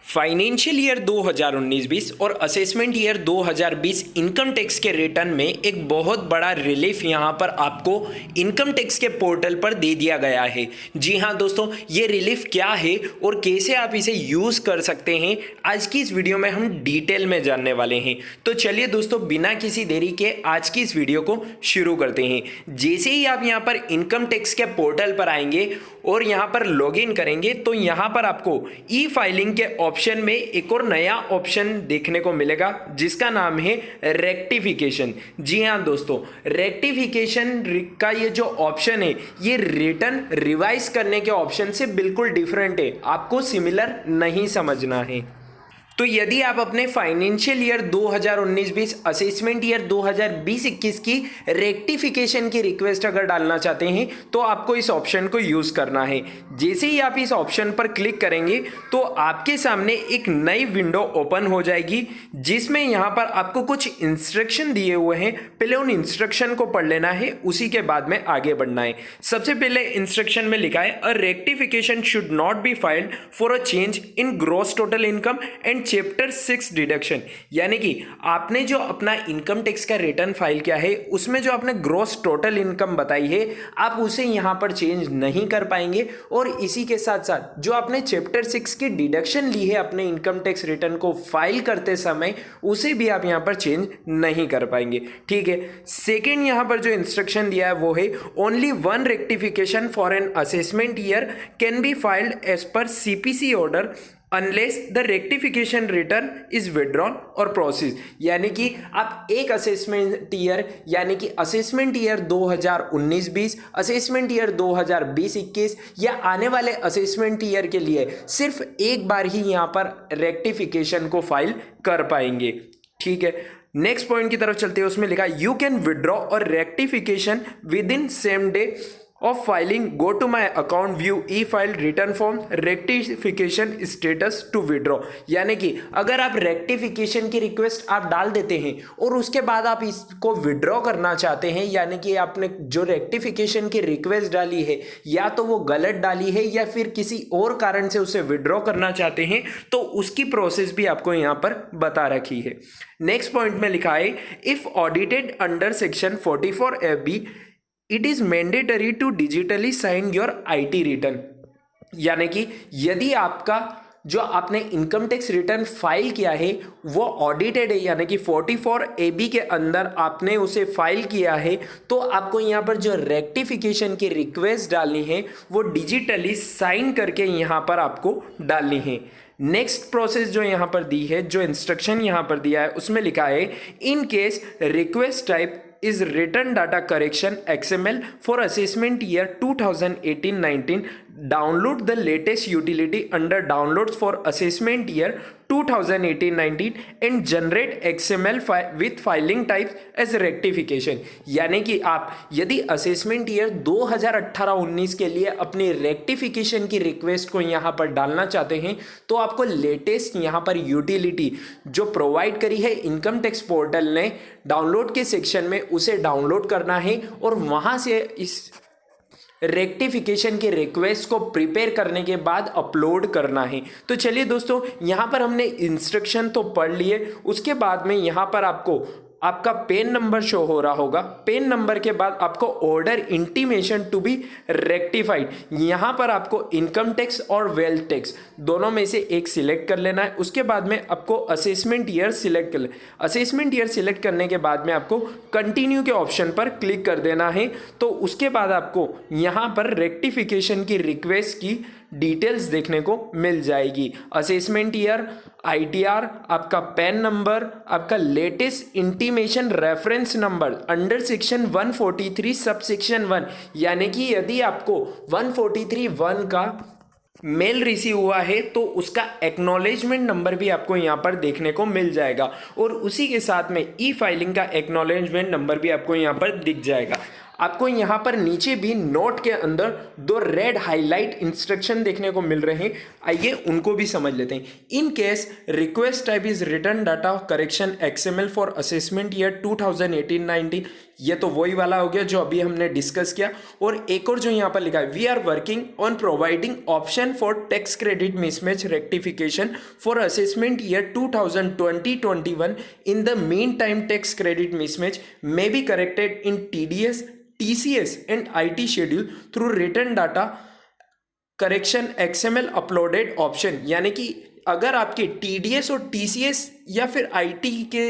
Financial year 2019-20 और assessment year 2020 income tax के return में एक बहुत बड़ा रिलीफ यहाँ पर आपको इनकम टैक्स के पोर्टल पर दे दिया गया है। जी हाँ दोस्तों, ये रिलीफ क्या है और कैसे आप इसे यूज़ कर सकते हैं, आज की इस वीडियो में हम डिटेल में जानने वाले हैं। तो चलिए दोस्तों, बिना किसी देरी के आज की इस वीडियो को शुरू करते हैं। जैसे ही आप यहाँ पर इनकम टैक्स के पोर्टल पर आएंगे और यहाँ पर लॉगिन करेंगे तो यहाँ पर आपको ई फाइलिंग के ऑप्शन में एक और नया ऑप्शन देखने को मिलेगा जिसका नाम है रेक्टिफिकेशन। जी हाँ दोस्तों, रेक्टिफिकेशन का ये जो ऑप्शन है ये रिटर्न रिवाइज करने के ऑप्शन से बिल्कुल डिफरेंट है, आपको सिमिलर नहीं समझना है। तो यदि आप अपने फाइनेंशियल ईयर 2019-20 असेसमेंट ईयर 2020-21 की रेक्टिफिकेशन की रिक्वेस्ट अगर डालना चाहते हैं तो आपको इस ऑप्शन को यूज़ करना है। जैसे ही आप इस ऑप्शन पर क्लिक करेंगे तो आपके सामने एक नई विंडो ओपन हो जाएगी जिसमें यहाँ पर आपको कुछ इंस्ट्रक्शन दिए हुए हैं। पहले उन इंस्ट्रक्शन को पढ़ लेना है, उसी के बाद में आगे बढ़ना है। सबसे पहले इंस्ट्रक्शन में लिखा है a rectification should not be filed for a change in gross total income and chapter 6 deduction. यानी कि आपने जो अपना इनकम टैक्स का रिटर्न फाइल किया है उसमें जो आपने ग्रॉस टोटल इनकम बताई है आप उसे यहां पर चेंज नहीं कर पाएंगे, और इसी के साथ साथ जो आपने चैप्टर 6 की डिडक्शन ली है अपने इनकम टैक्स रिटर्न को फाइल करते समय उसे भी आप यहां पर चेंज नहीं कर पाएंगे। ठीक है। सेकेंड यहां पर जो इंस्ट्रक्शन दिया है वो है only one rectification for an assessment year can be filed as per CPC order unless the rectification return is withdrawn और प्रोसेस। यानी कि आप एक असेसमेंट ईयर यानी कि असेसमेंट ईयर 2019-20, असेसमेंट ईयर 2020-21 या आने वाले असेसमेंट ईयर के लिए सिर्फ एक बार ही यहाँ पर रेक्टिफिकेशन को फाइल कर पाएंगे। ठीक है। नेक्स्ट पॉइंट की तरफ चलते हैं, उसमें लिखा यू कैन विड्रॉ और rectification with in same day of filing, go to my account, view e-file return form, rectification status to withdraw। यानी कि अगर आप रेक्टिफिकेशन की रिक्वेस्ट आप डाल देते हैं और उसके बाद आप इसको विड्रॉ करना चाहते हैं, यानी कि आपने जो रेक्टिफिकेशन की रिक्वेस्ट डाली है या तो वो गलत डाली है या फिर किसी और कारण से उसे विड्रॉ करना चाहते हैं, तो उसकी प्रोसेस भी आपको यहाँ पर बता रखी है। नेक्स्ट पॉइंट में लिखा है if audited under section 44FB it is mandatory to digitally sign your IT return. यानी कि यदि आपका जो आपने इनकम टैक्स रिटर्न फाइल किया है वो ऑडिटेड है, यानी कि 44AB के अंदर आपने उसे फाइल किया है, तो आपको यहाँ पर जो रेक्टिफिकेशन की रिक्वेस्ट डालनी है वो डिजिटली साइन करके यहाँ पर आपको डालनी है। नेक्स्ट प्रोसेस जो यहाँ पर दी है, जो इंस्ट्रक्शन यहाँ पर दिया है उसमें लिखा है in case request type is written data correction XML for assessment year 2018-19, download the latest utility under downloads for assessment year 2018-19 and generate XML with filing type as rectification। यानी कि आप यदि असेसमेंट ईयर 2018-19 के लिए अपनी rectification की request को यहाँ पर डालना चाहते हैं तो आपको लेटेस्ट यहाँ पर यूटिलिटी जो प्रोवाइड करी है इनकम टैक्स पोर्टल ने डाउनलोड के सेक्शन में उसे डाउनलोड करना है और वहाँ से इस रेक्टिफिकेशन की रिक्वेस्ट को प्रिपेयर करने के बाद अपलोड करना है। तो चलिए दोस्तों, यहाँ पर हमने इंस्ट्रक्शन तो पढ़ लिए, उसके बाद में यहाँ पर आपको आपका पेन नंबर शो हो रहा होगा। पेन नंबर के बाद आपको order intimation to be rectified, यहाँ पर आपको इनकम टैक्स और वेल्थ टैक्स दोनों में से एक सिलेक्ट कर लेना है। उसके बाद में आपको असेसमेंट ईयर सिलेक्ट कर असेसमेंट ईयर सिलेक्ट करने के बाद में आपको कंटिन्यू के ऑप्शन पर क्लिक कर देना है। तो उसके बाद आपको यहाँ पर रेक्टिफिकेशन की रिक्वेस्ट की डिटेल्स देखने को मिल जाएगी। असेसमेंट ईयर, ITR, आपका पैन नंबर, आपका latest intimation reference number under section 143 sub section 1। यानी कि यदि आपको 143(1) का मेल रिसीव हुआ है तो उसका एक्नॉलेजमेंट नंबर भी आपको यहाँ पर देखने को मिल जाएगा, और उसी के साथ में ई फाइलिंग का एक्नॉलेजमेंट नंबर भी आपको यहाँ पर दिख जाएगा। आपको यहाँ पर नीचे भी नोट के अंदर दो रेड हाईलाइट इंस्ट्रक्शन देखने को मिल रहे हैं, आइए उनको भी समझ लेते हैं। In case request type is return data correction XML for assessment year 2018-19, ये तो वही वाला हो गया जो अभी हमने डिस्कस किया। और एक और जो यहाँ पर लिखा है, we are working on providing option for tax credit mismatch rectification for assessment year 2020-21। In the meantime tax credit mismatch may be corrected in TDS, TCS and IT schedule through return data correction XML uploaded option. यानी कि अगर आपके TDS और TCS या फिर IT के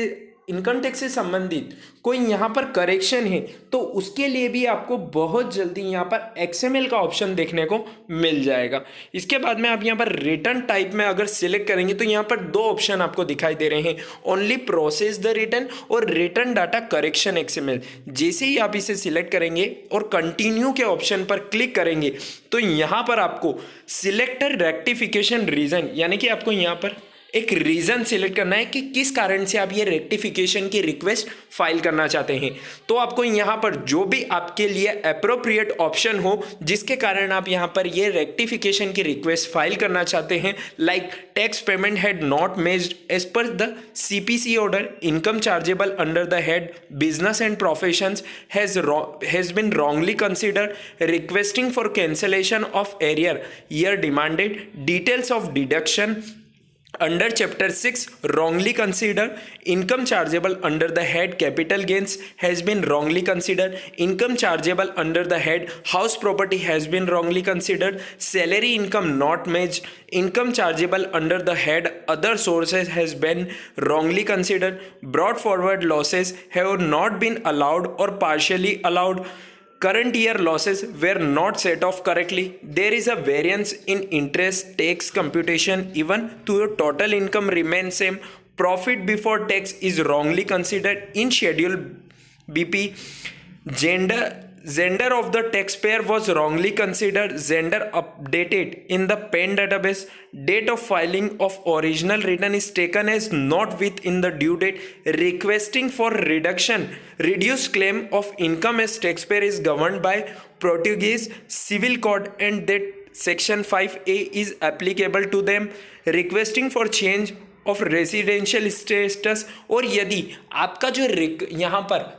income tax से संबंधित कोई यहाँ पर करेक्शन है तो उसके लिए भी आपको बहुत जल्दी यहाँ पर XML का ऑप्शन देखने को मिल जाएगा। इसके बाद में आप यहाँ पर रिटर्न टाइप में अगर सिलेक्ट करेंगे तो यहाँ पर दो ऑप्शन आपको दिखाई दे रहे हैं, ओनली प्रोसेस द रिटर्न और रिटर्न डाटा करेक्शन XML। जैसे ही आप इसे सिलेक्ट करेंगे और कंटिन्यू के ऑप्शन पर क्लिक करेंगे तो यहाँ पर आपको सिलेक्टर रेक्टिफिकेशन रीजन, यानी कि आपको यहाँ पर एक रीज़न सिलेक्ट करना है कि किस कारण से आप ये रेक्टिफिकेशन की रिक्वेस्ट फाइल करना चाहते हैं। तो आपको यहाँ पर जो भी आपके लिए अप्रोप्रिएट ऑप्शन हो जिसके कारण आप यहाँ पर ये रेक्टिफिकेशन की रिक्वेस्ट फाइल करना चाहते हैं, like tax payment had not matched as per the CPC order, income chargeable under the head business and professions has been wrongly considered, requesting for cancellation of arrear year demanded, details of deduction under chapter 6 wrongly considered, income chargeable under the head capital gains has been wrongly considered, income chargeable under the head house property has been wrongly considered, salary income not matched, income chargeable under the head other sources has been wrongly considered, brought forward losses have not been allowed or partially allowed, current year losses were not set off correctly, there is a variance in interest tax computation even though your total income remains same, profit before tax is wrongly considered in schedule BP, gender of the taxpayer was wrongly considered, gender updated in the PAN database, date of filing of original return is taken as not within the due date, requesting for reduced claim of income as taxpayer is governed by Portuguese Civil Code and that section 5A is applicable to them, requesting for change of residential status। और यदि आपका जो यहाँ पर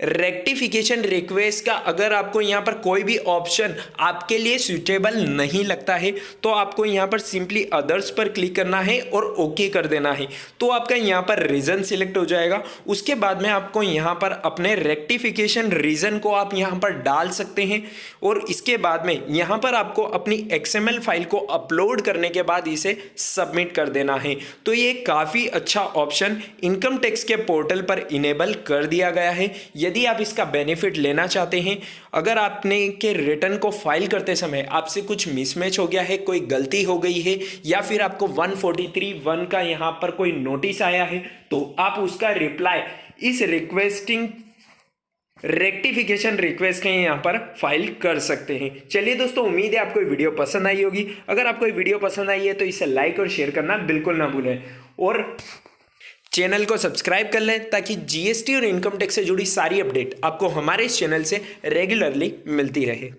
rectification request का अगर आपको यहाँ पर कोई भी ऑप्शन आपके लिए सूटेबल नहीं लगता है तो आपको यहाँ पर सिंपली अदर्स पर क्लिक करना है और ओके कर देना है, तो आपका यहाँ पर रीज़न सिलेक्ट हो जाएगा। उसके बाद में आपको यहाँ पर अपने रेक्टिफिकेशन रीज़न को आप यहाँ पर डाल सकते हैं और इसके बाद में यहाँ पर आपको अपनी XML फाइल को अपलोड करने के बाद इसे सबमिट कर देना है। तो ये काफ़ी अच्छा ऑप्शन इनकम टैक्स के पोर्टल पर इनेबल कर दिया गया है। यदि आप इसका बेनिफिट लेना चाहते हैं, अगर आपने के रिटर्न को फाइल करते समय आपसे कुछ मिसमैच हो गया है, कोई गलती हो गई है या फिर आपको 143(1) का यहाँ पर कोई नोटिस आया है तो आप उसका रिप्लाई इस रेक्टिफिकेशन रिक्वेस्ट के यहाँ पर फाइल कर सकते हैं। चलिए दोस्तों, उम्मीद है आपको वीडियो पसंद आई होगी। अगर आपको वीडियो पसंद आई है तो इसे लाइक और शेयर करना बिल्कुल ना भूलें और चैनल को सब्सक्राइब कर लें ताकि GST और इनकम टैक्स से जुड़ी सारी अपडेट आपको हमारे इस चैनल से रेगुलरली मिलती रहे।